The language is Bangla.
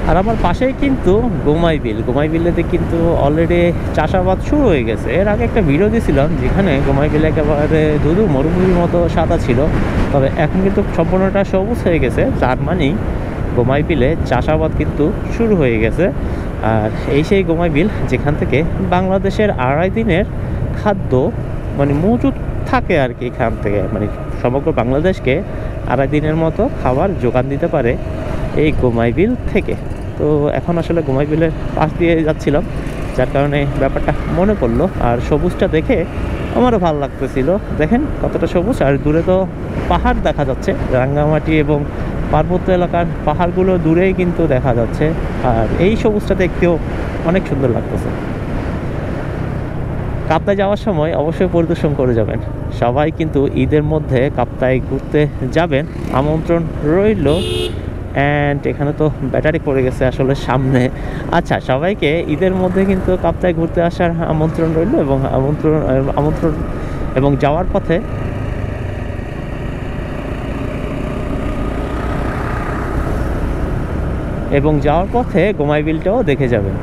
আর আমার পাশেই কিন্তু গোমাই বিল। গোমাই বিলেতে কিন্তু অলরেডি চাষাবাদ শুরু হয়ে গেছে। এর আগে একটা ভিডিও দিয়েছিলাম যেখানে গোমাই বিল একেবারে ধুধু মরুভূমির মতো সাদা ছিল, তবে এখন কিন্তু সম্পূর্ণটা সবুজ হয়ে গেছে। তার মানেই গোমাই বিলে চাষাবাদ কিন্তু শুরু হয়ে গেছে। আর এই সেই গোমাই বিল যেখান থেকে বাংলাদেশের 2.5 দিনের খাদ্য মানে মজুদ থাকে আর কি। এখান থেকে মানে সমগ্র বাংলাদেশকে 2.5 দিনের মতো খাবার যোগান দিতে পারে এই গোমাই বিল থেকে। তো এখন আসলে গোমাই বিলের পাশ দিয়ে যাচ্ছিলাম, যার কারণে ব্যাপারটা মনে পড়লো। আর সবুজটা দেখে আমারও ভালো লাগতেছিল। দেখেন কতটা সবুজ, আর দূরে তো পাহাড় দেখা যাচ্ছে, রাঙ্গামাটি এবং পার্বত্য এলাকার পাহাড়গুলো দূরেই কিন্তু দেখা যাচ্ছে। আর এই সবুজটা দেখতেও অনেক সুন্দর লাগতেছে। কাপ্তাই যাওয়ার সময় অবশ্যই পরিদর্শন করে যাবেন। সবাই কিন্তু ঈদের মধ্যে কাপ্তাই ঘুরতে যাবেন, আমন্ত্রণ রইল। অ্যান্ড এখানে তো ব্যাটারি পড়ে গেছে আসলে সামনে। আচ্ছা, সবাইকে ঈদের মধ্যে কিন্তু কাপ্তাই ঘুরতে আসার আমন্ত্রণ রইল, এবং আমন্ত্রণ এবং যাওয়ার পথে গোমাই বিলটাও দেখে যাবেন।